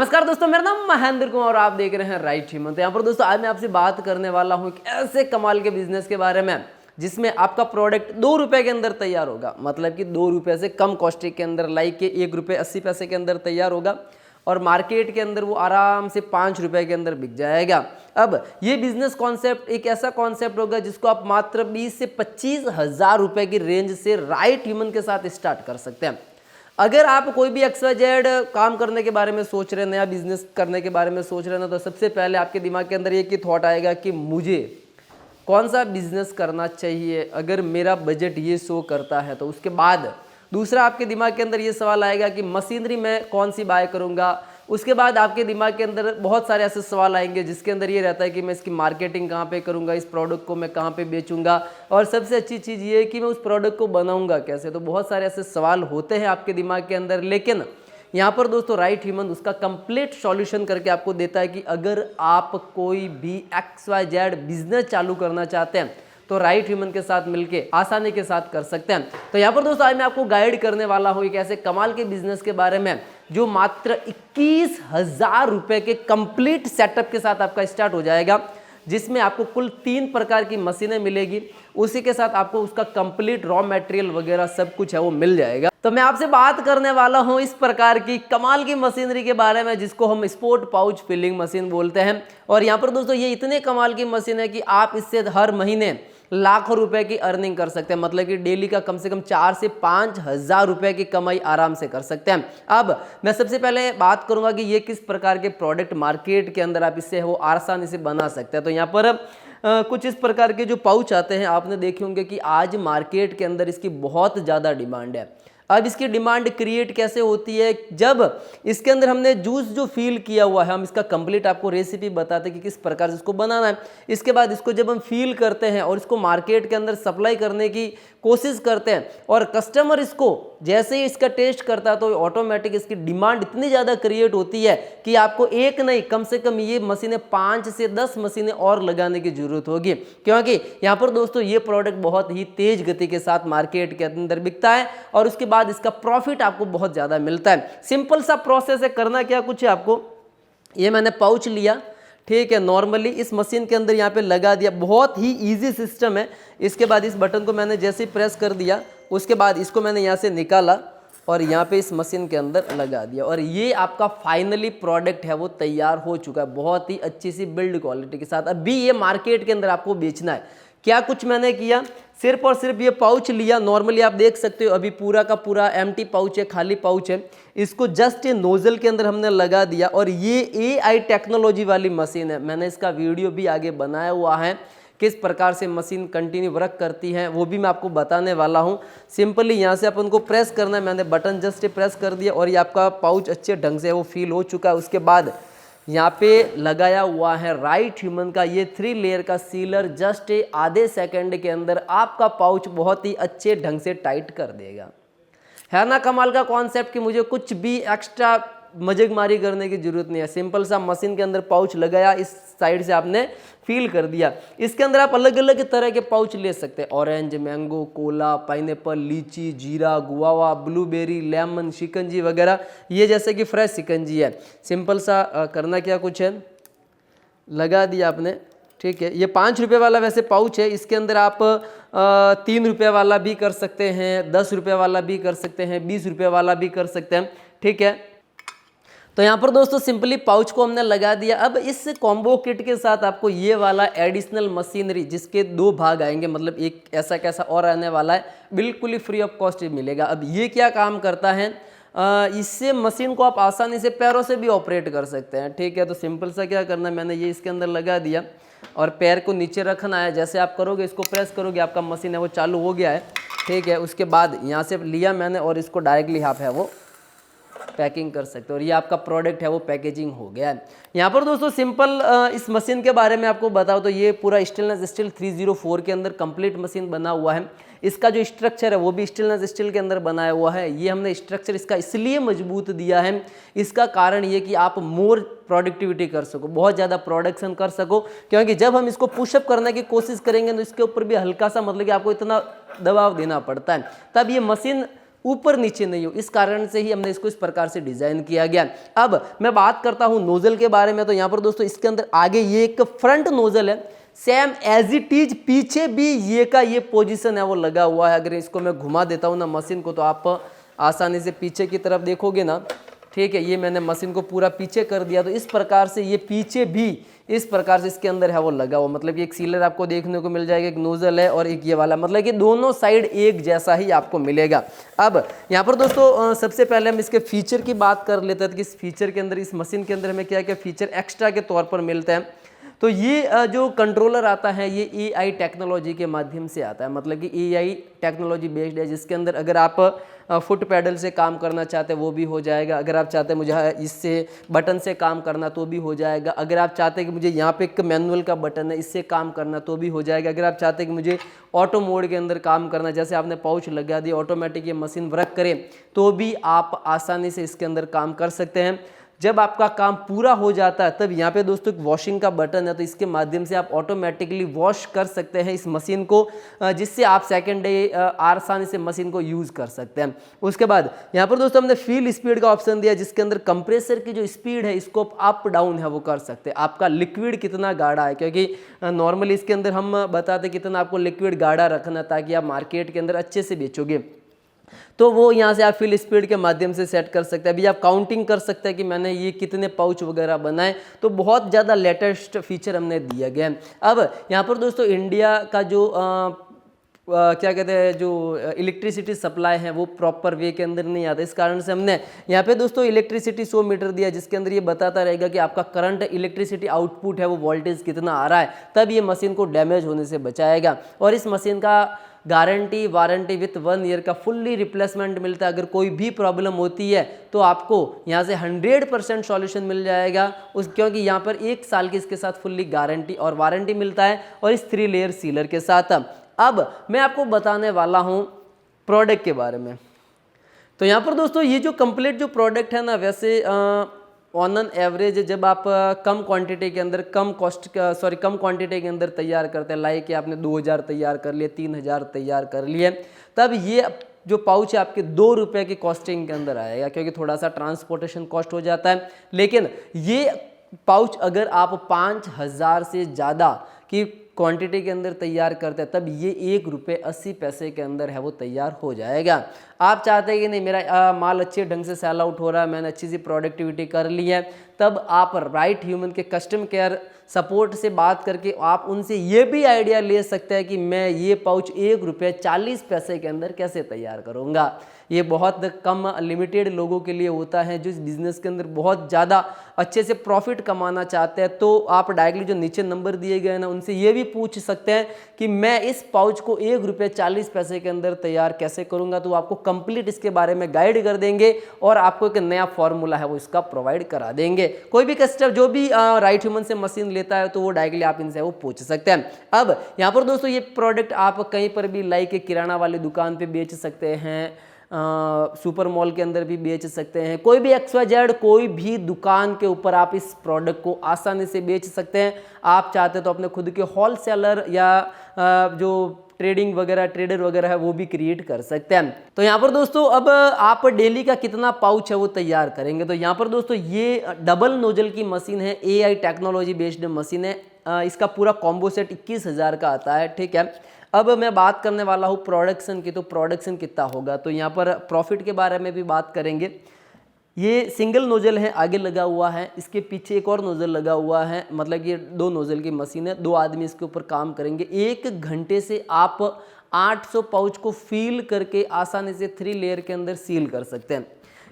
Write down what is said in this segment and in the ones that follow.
नमस्कार दोस्तों, मेरा नाम महेंद्र कुमार और आप देख रहे हैं राइट हिम्मत। यहाँ पर दोस्तों आज मैं आपसे बात करने वाला हूँ एक ऐसे कमाल के बिजनेस के बारे में जिसमें आपका प्रोडक्ट 2 रुपए के अंदर तैयार होगा। मतलब कि 2 रुपए से कम कॉस्टिंग के अंदर, लाइक के 1 रुपये 80 पैसे के अंदर तैयार होगा और मार्केट के अंदर वो आराम से 5 रुपए के अंदर बिक जाएगा। अब ये बिजनेस कॉन्सेप्ट एक ऐसा कॉन्सेप्ट होगा जिसको आप मात्र 20 से 25 हज़ार रुपए की रेंज से राइट ह्यूमन के साथ स्टार्ट कर सकते हैं। अगर आप कोई भी XYZ काम करने के बारे में सोच रहे हैं, नया बिजनेस करने के बारे में सोच रहे हैं, तो सबसे पहले आपके दिमाग के अंदर एक ही थॉट आएगा कि मुझे कौन सा बिजनेस करना चाहिए अगर मेरा बजट ये शो करता है। तो उसके बाद दूसरा आपके दिमाग के अंदर ये सवाल आएगा कि मशीनरी मैं कौन सी बाय करूँगा। उसके बाद आपके दिमाग के अंदर बहुत सारे ऐसे सवाल आएंगे जिसके अंदर ये रहता है कि मैं इसकी मार्केटिंग कहाँ पे करूँगा, इस प्रोडक्ट को मैं कहाँ पे बेचूंगा, और सबसे अच्छी चीज़ ये है कि मैं उस प्रोडक्ट को बनाऊंगा कैसे। तो बहुत सारे ऐसे सवाल होते हैं आपके दिमाग के अंदर, लेकिन यहाँ पर दोस्तों राइट ह्यूमन उसका कंप्लीट सॉल्यूशन करके आपको देता है कि अगर आप कोई भी XYZ बिजनेस चालू करना चाहते हैं तो राइट ह्यूमन के साथ मिलके आसानी के साथ कर सकते हैं। तो यहाँ पर दोस्तों आज मैं आपको गाइड करने वाला हूँ एक ऐसे कमाल के बिजनेस के बारे में जो मात्र 21,000 रुपए के कंप्लीट सेटअप के साथ आपका स्टार्ट हो जाएगा, जिसमें आपको कुल 3 प्रकार की मशीनें मिलेगी। उसी के साथ आपको उसका कंप्लीट रॉ मटेरियल वगैरह सब कुछ है वो मिल जाएगा। तो मैं आपसे बात करने वाला हूं इस प्रकार की कमाल की मशीनरी के बारे में जिसको हम स्पोर्ट पाउच फिलिंग मशीन बोलते हैं। और यहाँ पर दोस्तों ये इतने कमाल की मशीन है कि आप इससे हर महीने लाखों रुपए की अर्निंग कर सकते हैं। मतलब कि डेली का कम से कम 4 से 5 हज़ार रुपए की कमाई आराम से कर सकते हैं। अब मैं सबसे पहले बात करूंगा कि ये किस प्रकार के प्रोडक्ट मार्केट के अंदर आप इससे वो आसानी से बना सकते हैं। तो यहाँ पर कुछ इस प्रकार के जो पाउच आते हैं आपने देखे होंगे कि आज मार्केट के अंदर इसकी बहुत ज़्यादा डिमांड है। अब इसकी डिमांड क्रिएट कैसे होती है, जब इसके अंदर हमने जूस जो फील किया हुआ है, हम इसका कंप्लीट आपको रेसिपी बताते हैं कि किस प्रकार से इसको बनाना है। इसके बाद इसको जब हम फील करते हैं और इसको मार्केट के अंदर सप्लाई करने की कोशिश करते हैं और कस्टमर इसको जैसे ही इसका टेस्ट करता है तो ऑटोमेटिक इसकी डिमांड इतनी ज़्यादा क्रिएट होती है कि आपको एक नहीं कम से कम ये मशीनें 5 से 10 मशीनें और लगाने की जरूरत होगी, क्योंकि यहाँ पर दोस्तों ये प्रोडक्ट बहुत ही तेज गति के साथ मार्केट के अंदर बिकता है और उसके बाद इसका प्रॉफिट आपको बहुत ज़्यादा मिलता है। सिंपल सा प्रोसेस है, करना क्या कुछ है आपको, ये मैंने पाउच लिया, ठीक है, नॉर्मली इस मशीन के अंदर यहाँ पे लगा दिया। बहुत ही इजी सिस्टम है। इसके बाद इस बटन को मैंने जैसे ही प्रेस कर दिया, उसके बाद इसको मैंने यहाँ से निकाला और यहाँ पे इस मशीन के अंदर लगा दिया और ये आपका फाइनली प्रोडक्ट है वो तैयार हो चुका है बहुत ही अच्छी सी बिल्ड क्वालिटी के साथ। अभी ये मार्केट के अंदर आपको बेचना है। क्या कुछ मैंने किया, सिर्फ और सिर्फ ये पाउच लिया। नॉर्मली आप देख सकते हो अभी पूरा का पूरा एम्प्टी पाउच है, खाली पाउच है। इसको जस्ट ये नोजल के अंदर हमने लगा दिया और ये AI टेक्नोलॉजी वाली मशीन है। मैंने इसका वीडियो भी आगे बनाया हुआ है, किस प्रकार से मशीन कंटिन्यू वर्क करती है वो भी मैं आपको बताने वाला हूँ। सिंपली यहाँ से अपन को प्रेस करना है, मैंने बटन जस्ट प्रेस कर दिया और ये आपका पाउच अच्छे ढंग से वो फील हो चुका है। उसके बाद यहाँ पे लगाया हुआ है राइट ह्यूमन का ये 3 लेयर का सीलर। जस्ट आधे सेकंड के अंदर आपका पाउच बहुत ही अच्छे ढंग से टाइट कर देगा। है ना कमाल का कॉन्सेप्ट कि मुझे कुछ भी एक्स्ट्रा मजगमारी करने की जरूरत नहीं है। सिंपल सा मशीन के अंदर पाउच लगाया, इस साइड से आपने फील कर दिया। इसके अंदर आप अलग अलग तरह के पाउच ले सकते हैं, ऑरेंज, मैंगो, कोला, पाइनएप्पल, लीची, जीरा, गुआवा, ब्लूबेरी, लेमन, शिकंजी वगैरह। ये जैसे कि फ्रेश शिकंजी है। सिंपल सा करना क्या कुछ है, लगा दिया आपने, ठीक है। ये 5 रुपये वाला वैसे पाउच है। इसके अंदर आप 3 रुपये वाला भी कर सकते हैं, 10 रुपये वाला भी कर सकते हैं, 20 रुपये वाला भी कर सकते हैं, ठीक है। तो यहाँ पर दोस्तों सिंपली पाउच को हमने लगा दिया। अब इस कॉम्बो किट के साथ आपको ये वाला एडिशनल मशीनरी जिसके 2 भाग आएंगे, मतलब एक ऐसा कैसा और आने वाला है, बिल्कुल ही फ्री ऑफ कॉस्ट मिलेगा। अब ये क्या काम करता है, इससे मशीन को आप आसानी से पैरों से भी ऑपरेट कर सकते हैं, ठीक है। तो सिंपल सा क्या करना है, मैंने ये इसके अंदर लगा दिया और पैर को नीचे रखना है। जैसे आप करोगे, इसको प्रेस करोगे, आपका मशीन है वो चालू हो गया है, ठीक है। उसके बाद यहाँ से लिया मैंने और इसको डायरेक्टली आप है वो पैकिंग कर सकते हो और ये आपका प्रोडक्ट है वो पैकेजिंग हो गया है। यहाँ पर दोस्तों सिंपल इस मशीन के बारे में आपको बताओ तो ये पूरा स्टेनलेस स्टील 304 के अंदर कंप्लीट मशीन बना हुआ है। इसका जो स्ट्रक्चर है वो भी स्टेनलेस स्टील के अंदर बनाया हुआ है। ये हमने स्ट्रक्चर इसका इसलिए मजबूत दिया है, इसका कारण ये कि आप मोर प्रोडक्टिविटी कर सको, बहुत ज़्यादा प्रोडक्शन कर सको, क्योंकि जब हम इसको पुशअप करने की कोशिश करेंगे तो इसके ऊपर भी हल्का सा मतलब कि आपको इतना दबाव देना पड़ता है, तब ये मशीन ऊपर नीचे नहीं हो, इस कारण से ही हमने इसको इस प्रकार से डिजाइन किया गया। अब मैं बात करता हूं नोजल के बारे में, तो यहाँ पर दोस्तों इसके अंदर आगे ये एक फ्रंट नोजल है, सेम एज इट इज पीछे भी ये का ये पोजीशन है वो लगा हुआ है। अगर इसको मैं घुमा देता हूँ ना मशीन को, तो आप आसानी से पीछे की तरफ देखोगे ना, ठीक है, ये मैंने मशीन को पूरा पीछे कर दिया, तो इस प्रकार से ये पीछे भी इस प्रकार से इसके अंदर है वो लगा हुआ, मतलब कि एक सीलर आपको देखने को मिल जाएगा, एक नोजल है और एक ये वाला, मतलब कि दोनों साइड एक जैसा ही आपको मिलेगा। अब यहाँ पर दोस्तों सबसे पहले हम इसके फीचर की बात कर लेते हैं कि इस फीचर के अंदर, इस मशीन के अंदर हमें क्या क्या फीचर एक्स्ट्रा के तौर पर मिलते हैं। तो ये जो कंट्रोलर आता है ये AI टेक्नोलॉजी के माध्यम से आता है, मतलब कि AI टेक्नोलॉजी बेस्ड है, जिसके अंदर अगर आप फुट पैडल से काम करना चाहते हैं वो भी हो जाएगा, अगर आप चाहते हैं मुझे इससे बटन से काम करना तो भी हो जाएगा, अगर आप चाहते हैं कि मुझे यहाँ पे एक मैनुअल का बटन है इससे काम करना तो भी हो जाएगा, अगर आप चाहते हैं कि मुझे ऑटो मोड के अंदर काम करना, जैसे आपने पाउच लगा दिया ऑटोमेटिक ये मशीन वर्क करे, तो भी आप आसानी से इसके अंदर काम कर सकते हैं। जब आपका काम पूरा हो जाता है तब यहाँ पे दोस्तों एक वॉशिंग का बटन है, तो इसके माध्यम से आप ऑटोमेटिकली वॉश कर सकते हैं इस मशीन को, जिससे आप सेकेंड डे आसानी से मशीन को यूज़ कर सकते हैं। उसके बाद यहाँ पर दोस्तों हमने फील स्पीड का ऑप्शन दिया, जिसके अंदर कंप्रेसर की जो स्पीड है इसको अप डाउन है वो कर सकते हैं, आपका लिक्विड कितना गाढ़ा है, क्योंकि नॉर्मली इसके अंदर हम बताते कितना आपको लिक्विड गाढ़ा रखना ताकि आप मार्केट के अंदर अच्छे से बेचोगे, तो वो यहाँ से आप फील स्पीड के माध्यम से सेट कर सकते हैं। अभी आप काउंटिंग कर सकते हैं कि मैंने ये कितने पाउच वगैरह बनाए, तो बहुत ज़्यादा लेटेस्ट फीचर हमने दिया गया है। अब यहाँ पर दोस्तों इंडिया का जो क्या कहते हैं जो इलेक्ट्रिसिटी सप्लाई है वो प्रॉपर वे के अंदर नहीं आता, इस कारण से हमने यहाँ पे दोस्तों इलेक्ट्रिसिटी 100 मीटर दिया, जिसके अंदर ये बताता रहेगा कि आपका करंट इलेक्ट्रिसिटी आउटपुट है वो वोल्टेज कितना आ रहा है, तब ये मशीन को डैमेज होने से बचाएगा। और इस मशीन का गारंटी वारंटी विथ 1 ईयर का फुल्ली रिप्लेसमेंट मिलता है, अगर कोई भी प्रॉब्लम होती है तो आपको यहाँ से 100% सॉल्यूशन मिल जाएगा क्योंकि यहाँ पर 1 साल की इसके साथ फुल्ली गारंटी और वारंटी मिलता है, और इस 3 लेयर सीलर के साथ। अब मैं आपको बताने वाला हूँ प्रोडक्ट के बारे में। तो यहाँ पर दोस्तों ये जो कंप्लीट जो प्रोडक्ट है ना, वैसे ऑन एन एवरेज जब आप कम क्वांटिटी के अंदर कम क्वांटिटी के अंदर तैयार करते हैं, लाइक कि आपने 2000 तैयार कर लिए, 3000 तैयार कर लिए, तब ये जो पाउच है आपके 2 रुपये की कॉस्टिंग के अंदर आएगा, क्योंकि थोड़ा सा ट्रांसपोर्टेशन कॉस्ट हो जाता है। लेकिन ये पाउच अगर आप 5000 से ज़्यादा की क्वांटिटी के अंदर तैयार करते हैं तब ये 1 रुपये 80 पैसे के अंदर है वो तैयार हो जाएगा। आप चाहते हैं कि नहीं मेरा माल अच्छे ढंग से सेल आउट हो रहा है, मैंने अच्छी सी प्रोडक्टिविटी कर ली है, तब आप राइट ह्यूमन के कस्टम केयर सपोर्ट से बात करके आप उनसे ये भी आइडिया ले सकते हैं कि मैं ये पाउच 1 रुपये 40 पैसे के अंदर कैसे तैयार करूँगा। ये बहुत कम लिमिटेड लोगों के लिए होता है जो इस बिज़नेस के अंदर बहुत ज़्यादा अच्छे से प्रॉफिट कमाना चाहते हैं। तो आप डायरेक्टली जो नीचे नंबर दिए गए ना उनसे ये भी पूछ सकते हैं कि मैं इस पाउच को 1 रुपये 40 पैसे के अंदर तैयार कैसे करूंगा, तो आपको कंप्लीट इसके बारे में गाइड कर देंगे और आपको एक नया फॉर्मूला है वो इसका प्रोवाइड करा देंगे। कोई भी कस्टमर जो भी राइट ह्यूमन से मशीन लेता है तो वो डायरेक्टली आप इनसे वो पूछ सकते हैं। अब यहाँ पर दोस्तों ये प्रोडक्ट आप कहीं पर भी लाइक किराना वाली दुकान पे बेच सकते हैं, सुपर मॉल के अंदर भी बेच सकते हैं, कोई भी XYZ कोई भी दुकान के ऊपर आप इस प्रोडक्ट को आसानी से बेच सकते हैं। आप चाहते तो अपने खुद के होलसेलर या जो ट्रेडिंग वगैरह ट्रेडर वगैरह है वो भी क्रिएट कर सकते हैं। तो यहाँ पर दोस्तों अब आप डेली का कितना पाउच है वो तैयार करेंगे। तो यहाँ पर दोस्तों ये डबल नोजल की मशीन है, AI टेक्नोलॉजी बेस्ड मशीन है, इसका पूरा कॉम्बो सेट 21,000 का आता है, ठीक है। अब मैं बात करने वाला हूँ प्रोडक्शन की, तो प्रोडक्शन कितना होगा, तो यहाँ पर प्रॉफिट के बारे में भी बात करेंगे। ये सिंगल नोजल है, आगे लगा हुआ है, इसके पीछे एक और नोजल लगा हुआ है, मतलब ये 2 नोजल की मशीन है, 2 आदमी इसके ऊपर काम करेंगे। 1 घंटे से आप 800 पाउच को फील करके आसानी से 3 लेयर के अंदर सील कर सकते हैं।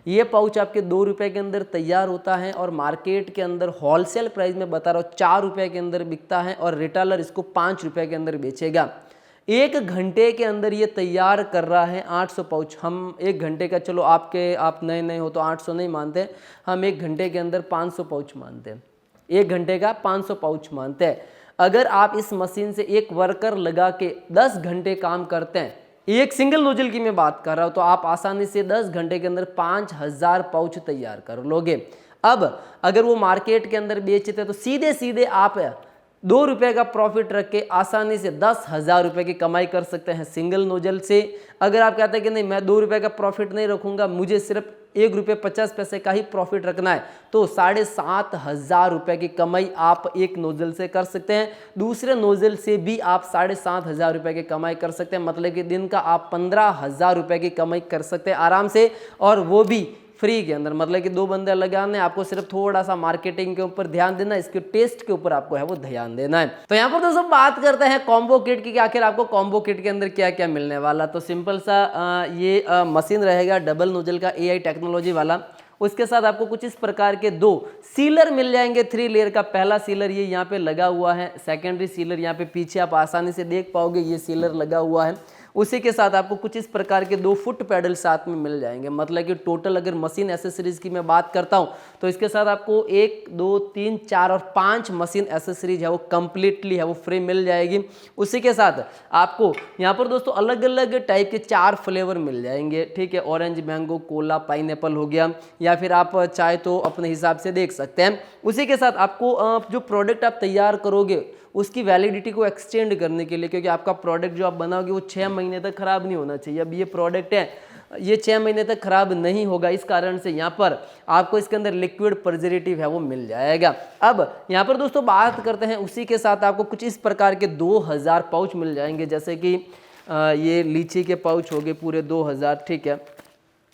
ये पाउच आपके 2 रुपये के अंदर तैयार होता है और मार्केट के अंदर होलसेल प्राइस में बता रहा हूँ 4 रुपये के अंदर बिकता है और रिटेलर इसको 5 रुपये के अंदर बेचेगा। 1 घंटे के अंदर ये तैयार कर रहा है 800 पाउच। हम 1 घंटे का, चलो आप नए हो तो 800 नहीं मानते, हम 1 घंटे के अंदर 500 पाउच मानते हैं, 1 घंटे का 500 पाउच मानते हैं। अगर आप इस मशीन से एक वर्कर लगा के 10 घंटे काम करते हैं, एक सिंगल नोजल की मैं बात कर रहा हूँ, तो आप आसानी से 10 घंटे के अंदर 5000 पाउच तैयार कर लोगे। अब अगर वो मार्केट के अंदर बेचते हैं तो सीधे सीधे आप ₹2 का प्रॉफिट रख के आसानी से 10,000 रुपये की कमाई कर सकते हैं सिंगल नोजल से। अगर आप कहते हैं कि नहीं मैं ₹2 का प्रॉफिट नहीं रखूंगा, मुझे सिर्फ ₹1.50 का ही प्रॉफिट रखना है, तो 7,500 रुपये की कमाई आप एक नोजल से कर सकते हैं। दूसरे नोजल से भी आप 7,500 रुपये की कमाई कर सकते हैं, मतलब कि दिन का आप 15,000 रुपये की कमाई कर सकते हैं आराम से, और वो भी फ्री के अंदर। मतलब कि 2 बंदे लगाने, आपको सिर्फ थोड़ा सा मार्केटिंग के ऊपर ध्यान देना है, इसके टेस्ट के ऊपर आपको है वो ध्यान देना है। तो यहाँ पर दोस्तों बात करते हैं कॉम्बो किट की कि आखिर आपको कॉम्बो किट के अंदर क्या क्या मिलने वाला। तो सिंपल सा ये मशीन रहेगा डबल नोजल का AI टेक्नोलॉजी वाला। उसके साथ आपको कुछ इस प्रकार के 2 सीलर मिल जाएंगे 3 लेयर का। पहला सीलर ये यहाँ पे लगा हुआ है, सेकेंडरी सीलर यहाँ पे पीछे आप आसानी से देख पाओगे, ये सीलर लगा हुआ है। उसी के साथ आपको कुछ इस प्रकार के 2 फुट पैडल साथ में मिल जाएंगे। मतलब कि टोटल अगर मशीन एसेसरीज की मैं बात करता हूं तो इसके साथ आपको 1 2 3 4 और 5 मशीन एसेसरीज है वो कंप्लीटली है वो फ्री मिल जाएगी। उसी के साथ आपको यहाँ पर दोस्तों अलग अलग टाइप के 4 फ्लेवर मिल जाएंगे, ठीक है। ऑरेंज, मैंगो, कोला, पाइनएप्पल हो गया, या फिर आप चाहे तो अपने हिसाब से देख सकते हैं। उसी के साथ आपको जो प्रोडक्ट आप तैयार करोगे उसकी वैलिडिटी को एक्सटेंड करने के लिए, क्योंकि आपका प्रोडक्ट जो आप बनाओगे वो 6 महीने तक खराब नहीं होना चाहिए। अब ये प्रोडक्ट है ये 6 महीने तक खराब नहीं होगा, इस कारण से यहाँ पर आपको इसके अंदर लिक्विड प्रिजर्वेटिव है वो मिल जाएगा। अब यहाँ पर दोस्तों बात करते हैं, उसी के साथ आपको कुछ इस प्रकार के 2000 पाउच मिल जाएंगे। जैसे कि ये लीची के पाउच हो गए पूरे 2000, ठीक है।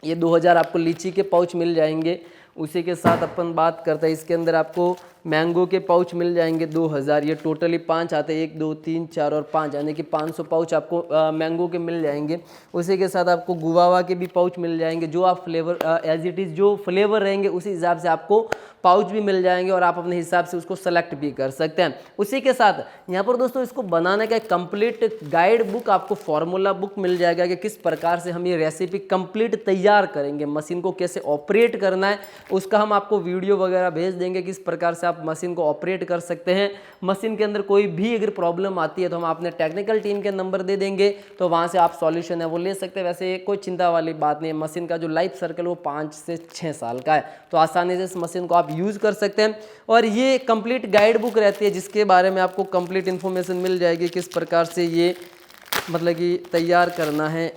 ये 2000 आपको लीची के पाउच मिल जाएंगे। उसी के साथ अपन बात करते हैं, इसके अंदर आपको मैंगो के पाउच मिल जाएंगे 2000। ये टोटली 5 आते हैं, 1 2 3 4 और 5, यानी कि 500 पाउच आपको मैंगो के मिल जाएंगे। उसी के साथ आपको गुवावा के भी पाउच मिल जाएंगे। जो आप फ्लेवर एज इट इज़ जो फ्लेवर रहेंगे उसी हिसाब से आपको पाउच भी मिल जाएंगे, और आप अपने हिसाब से उसको सेलेक्ट भी कर सकते हैं। उसी के साथ यहाँ पर दोस्तों इसको बनाने का कंप्लीट गाइड बुक, आपको फॉर्मूला बुक मिल जाएगा कि किस प्रकार से हम ये रेसिपी कंप्लीट तैयार करेंगे, मशीन को कैसे ऑपरेट करना है उसका हम आपको वीडियो वगैरह भेज देंगे, किस प्रकार से आप मशीन को ऑपरेट कर सकते हैं। मशीन के अंदर कोई भी अगर प्रॉब्लम आती है तो हम अपने टेक्निकल टीम के नंबर दे देंगे, तो वहाँ से आप सॉल्यूशन है वो ले सकते हैं। वैसे कोई चिंता वाली बात नहीं है, मशीन का जो लाइफ सर्कल वो 5 से 6 साल का है, तो आसानी से इस मशीन को आप यूज़ कर सकते हैं। और ये कंप्लीट गाइड बुक रहती है जिसके बारे में आपको कंप्लीट इन्फॉर्मेशन मिल जाएगी, किस प्रकार से ये मतलब कि तैयार करना है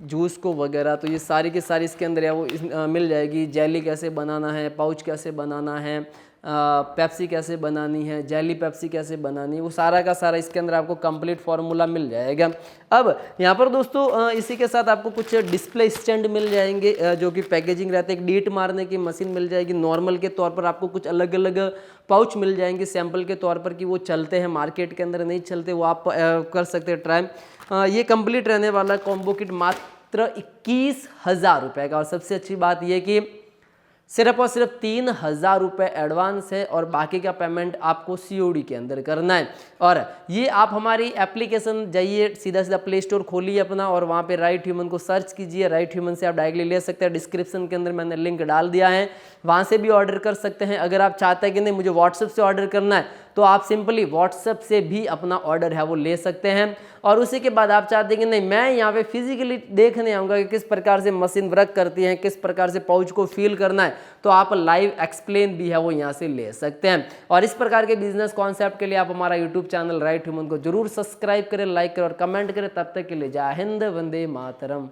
जूस को वगैरह। तो ये सारी की सारी इसके अंदर है वो मिल जाएगी। जेली कैसे बनाना है, पाउच कैसे बनाना है, पेप्सी कैसे बनानी है, जेली पेप्सी कैसे बनानी है, वो सारा का सारा इसके अंदर आपको कंप्लीट फार्मूला मिल जाएगा। अब यहाँ पर दोस्तों इसी के साथ आपको कुछ डिस्प्ले स्टैंड मिल जाएंगे जो कि पैकेजिंग रहते हैं। एक डीट मारने की मशीन मिल जाएगी नॉर्मल के तौर पर। आपको कुछ अलग अलग पाउच मिल जाएंगे सैंपल के तौर पर कि वो चलते हैं, मार्केट के अंदर नहीं चलते, वो आप कर सकते हैं ट्राई। ये कंप्लीट रहने वाला कॉम्बो किट मात्र 21,000 रुपये का। और सबसे अच्छी बात यह कि सिर्फ और सिर्फ 3,000 रुपये एडवांस है और बाकी का पेमेंट आपको COD के अंदर करना है। और ये आप हमारी एप्लीकेशन जाइए, सीधा सीधा प्ले स्टोर खोलिए अपना और वहाँ पे राइट ह्यूमन को सर्च कीजिए। राइट ह्यूमन से आप डायरेक्टली ले सकते हैं, डिस्क्रिप्शन के अंदर मैंने लिंक डाल दिया है, वहाँ से भी ऑर्डर कर सकते हैं। अगर आप चाहते हैं कि नहीं मुझे व्हाट्सएप से ऑर्डर करना है तो आप सिंपली व्हाट्सएप से भी अपना ऑर्डर है वो ले सकते हैं। और उसी के बाद आप चाहते हैं कि नहीं मैं यहाँ पे फिजिकली देखने आऊँगा कि किस प्रकार से मशीन वर्क करती है, किस प्रकार से पाउच को फील करना है, तो आप लाइव एक्सप्लेन भी है वो यहाँ से ले सकते हैं। और इस प्रकार के बिजनेस कॉन्सेप्ट के लिए आप हमारा यूट्यूब चैनल राइट ह्यूमन को जरूर सब्सक्राइब करें, लाइक करें और कमेंट करें। तब तक के लिए जय हिंद, वंदे मातरम।